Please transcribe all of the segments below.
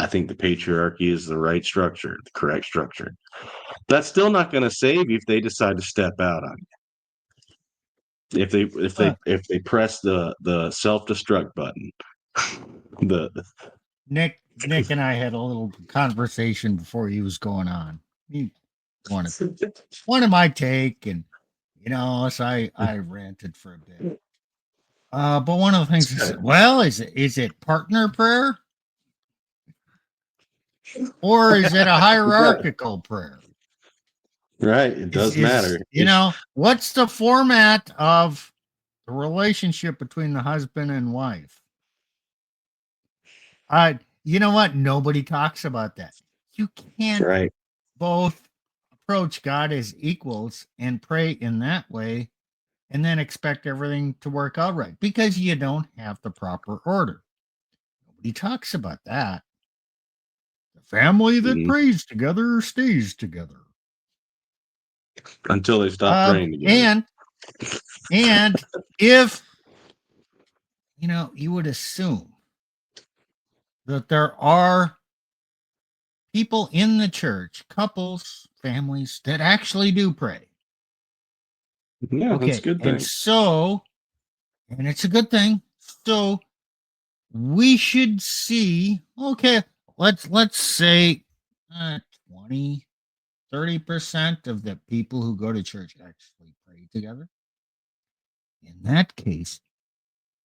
I think the patriarchy is the right structure, the correct structure. That's still not going to save you if they decide to step out on you. If they press the self-destruct button. the Nick and I had a little conversation before he was going on. He wanted my take, and so I ranted for a bit. But one of the things he said, well, is it partner prayer? Or is it a hierarchical prayer? Right. It does matter. What's the format of the relationship between the husband and wife? You know what? Nobody talks about that. You can't both approach God as equals and pray in that way and then expect everything to work out right because you don't have the proper order. Nobody talks about that. The family that prays together stays together. Until they stop praying together. And if, you would assume that there are people in the church, couples, families that actually do pray. Yeah, okay. That's a good thing. And it's a good thing. So we should see, okay, let's say 20, 30% of the people who go to church actually pray together. In that case,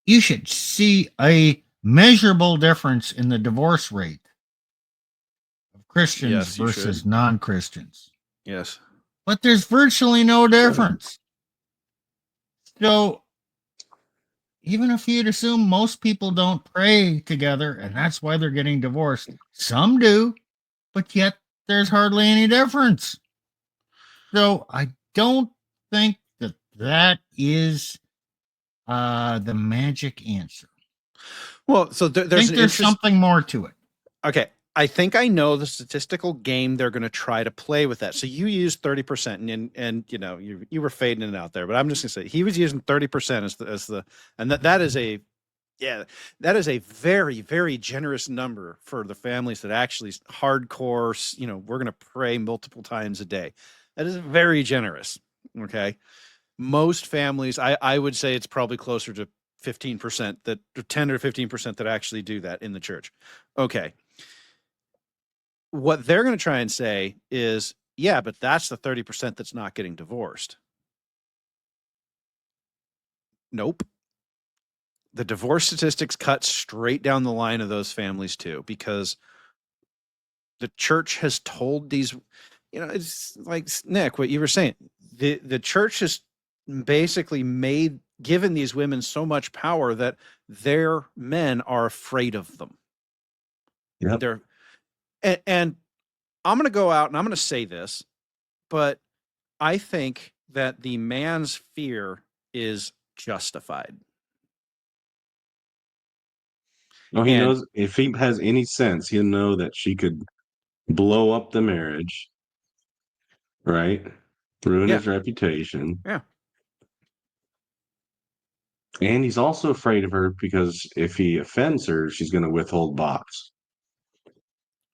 you should see a measurable difference in the divorce rate of Christians versus non-Christians. Yes. But there's virtually no difference. So even if you'd assume most people don't pray together and that's why they're getting divorced, some do, but yet there's hardly any difference. So I don't think that is the magic answer. Well, so there's something more to it. Okay. I think I know the statistical game they're going to try to play with that. So you used 30%, and you were fading it out there, but I'm just going to say he was using 30% that is a very, very generous number for the families that actually hardcore. We're going to pray multiple times a day. That is very generous. Okay, most families, I would say it's probably closer to 15% that 10 or 15% that actually do that in the church. Okay. What they're going to try and say is, yeah, but that's the 30% that's not getting divorced. Nope. The divorce statistics cut straight down the line of those families too, because the church has told these, it's like Nick, what you were saying, the church has basically given these women so much power that their men are afraid of them. Yeah. And I'm going to go out and I'm going to say this, but I think that the man's fear is justified. No, he knows if he has any sense, he'll know that she could blow up the marriage, right? Ruin his reputation. Yeah. And he's also afraid of her because if he offends her, she's going to withhold box.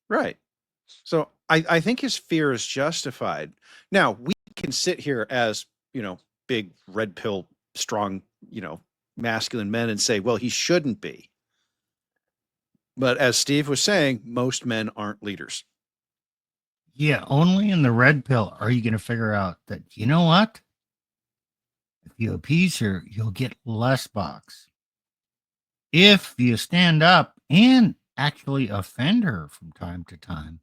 Right. So I think his fear is justified. Now, we can sit here as, big red pill, strong, masculine men and say, well, he shouldn't be. But as Steve was saying, most men aren't leaders. Yeah, only in the red pill are you going to figure out that, you know what? If you appease her, you'll get less box. If you stand up and actually offend her from time to time,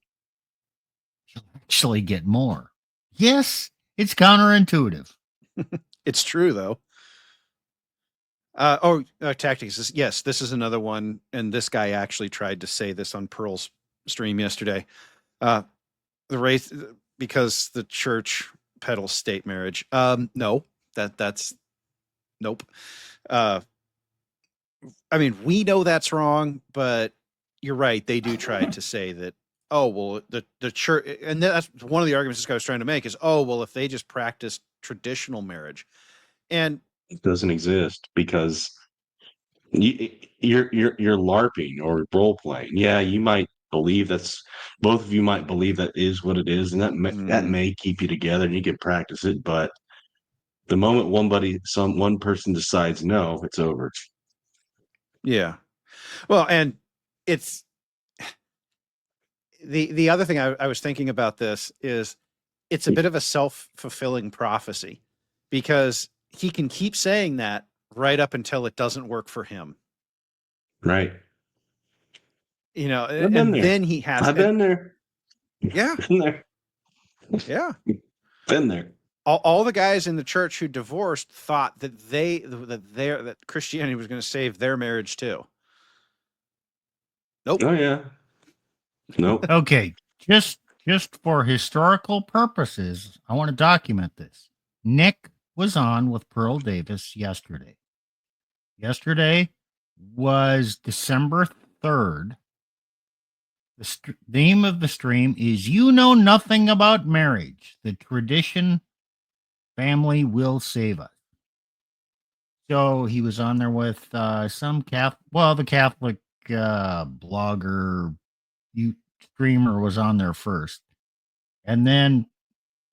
you'll actually get more. Yes, it's counterintuitive. It's true, though. Tactics. Yes, this is another one. And this guy actually tried to say this on Pearl's stream yesterday. The race, because the church peddles state marriage. No, that's nope. I mean, we know that's wrong, but you're right. They do try to say that, oh, well, the church, and that's one of the arguments this guy was trying to make is, oh, well, if they just practice traditional marriage, and it doesn't exist because you're LARPing or role playing. Yeah, you might believe both of you might believe that is what it is, and that may keep you together and you can practice it. But the moment one person decides no, it's over. Yeah. Well, and it's the other thing I was thinking about this is it's a bit of a self-fulfilling prophecy, because he can keep saying that right up until it doesn't work for him. Right. You know, I've been and there. then he has I've been there. Yeah. Been there. Yeah. Been there. All the guys in the church who divorced thought that that Christianity was going to save their marriage too. Nope. Oh yeah. Nope. Okay, just for historical purposes, I want to document this. Nick was on with Pearl Davis yesterday. Yesterday was December 3rd. The theme of the stream is "You Know Nothing About Marriage. The Tradition Family Will Save Us." So he was on there with some the Catholic blogger, streamer was on there first. And then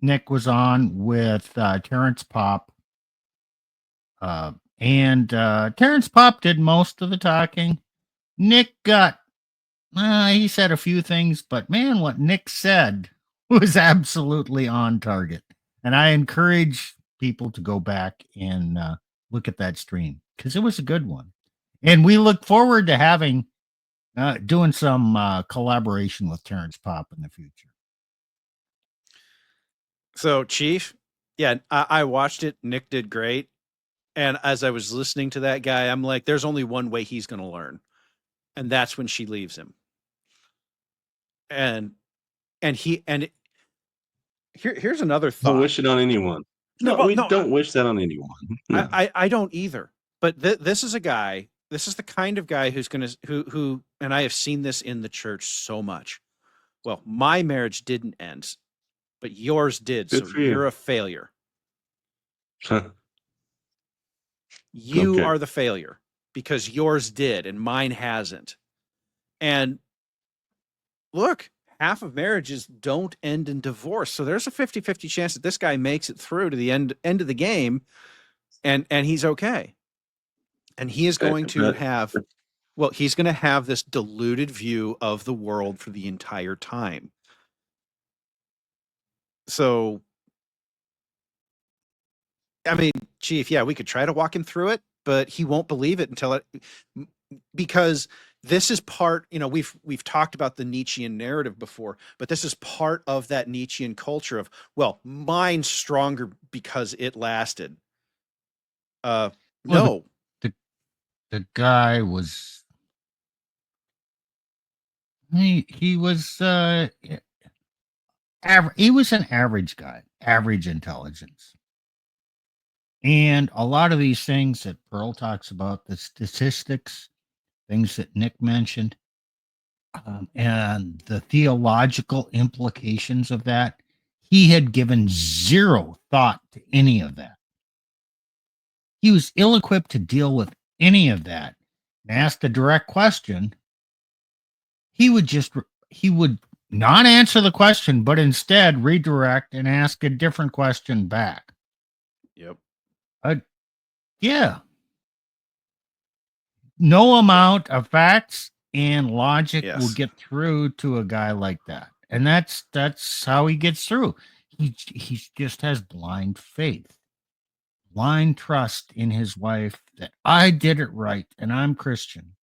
Nick was on with Terrence Popp. And Terrence Popp did most of the talking. Nick he said a few things, but man, what Nick said was absolutely on target. And I encourage people to go back and look at that stream because it was a good one. And we look forward to having doing some collaboration with Terrence Popp in the future. So, Chief, yeah, I watched it. Nick did great. And as I was listening to that guy, I'm like, there's only one way he's going to learn. And that's when she leaves him. And here's another thought. Don't wish it on anyone. Don't wish that on anyone. No. I don't either. But this is a guy, this is the kind of guy who's going to, who, and I have seen this in the church so much. Well, my marriage didn't end, but yours did. Good So for you. You're a failure. Huh. You Okay. are the failure because yours did and mine hasn't. And look, half of marriages don't end in divorce. So there's a 50-50 chance that this guy makes it through to the end of the game and he's okay. And he is going to have, well, he's going to have this diluted view of the world for the entire time. So, I mean, Chief, yeah, we could try to walk him through it, but he won't believe it because this is part, we've talked about the Nietzschean narrative before, but this is part of that Nietzschean culture of, well, mine's stronger because it lasted. No. The guy was he was he was an average guy, average intelligence. And a lot of these things that Pearl talks about, the statistics, things that Nick mentioned, and the theological implications of that, he had given zero thought to any of that. He was ill-equipped to deal with any of that. And asked a direct question, he would not answer the question, but instead redirect and ask a different question back. Yep. Yeah. No amount of facts and logic will get through to a guy like that. And that's how he gets through. He just has blind faith, blind trust in his wife that I did it right and I'm Christian.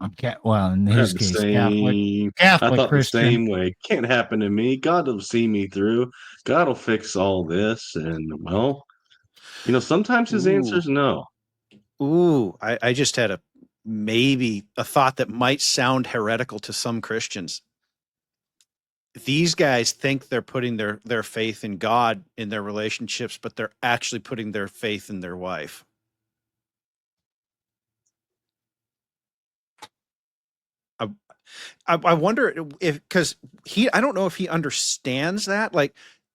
In his case, Catholic I thought Christian. the same way. Can't happen to me. God will see me through. God will fix all this. And well, sometimes his answer is no. Ooh, I just had maybe a thought that might sound heretical to some Christians. These guys think they're putting their faith in God in their relationships, but they're actually putting their faith in their wife. I wonder because I don't know if he understands that. Like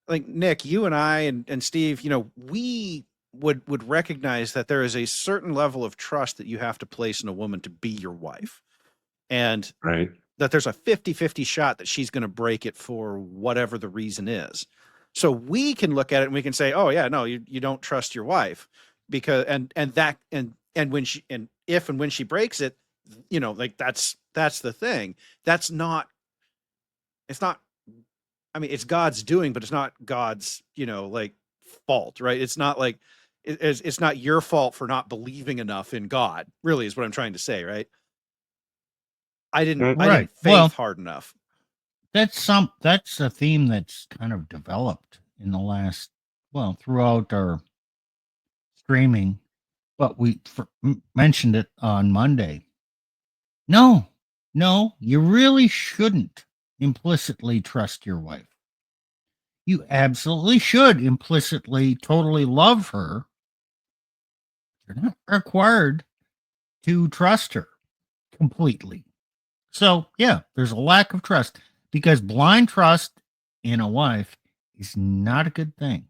Nick, you and I and Steve, we would recognize that there is a certain level of trust that you have to place in a woman to be your wife. And right. that there's a 50-50 shot that she's going to break it for whatever the reason is. So we can look at it and we can say, oh yeah, no, you don't trust your wife because, and when she, and if, and when she breaks it, you know, like that's the thing. It's not, I mean, it's God's doing, but it's not God's, you know, like fault, right? It's not like, it's not your fault for not believing enough in God, really, is what I'm trying to say, right? I didn't Right. faith Well, hard enough. That's a theme that's kind of developed in the last, well, throughout our streaming, but we mentioned it on Monday. No, you really shouldn't implicitly trust your wife. You absolutely should implicitly totally love her. You're not required to trust her completely. So, yeah, there's a lack of trust because blind trust in a wife is not a good thing.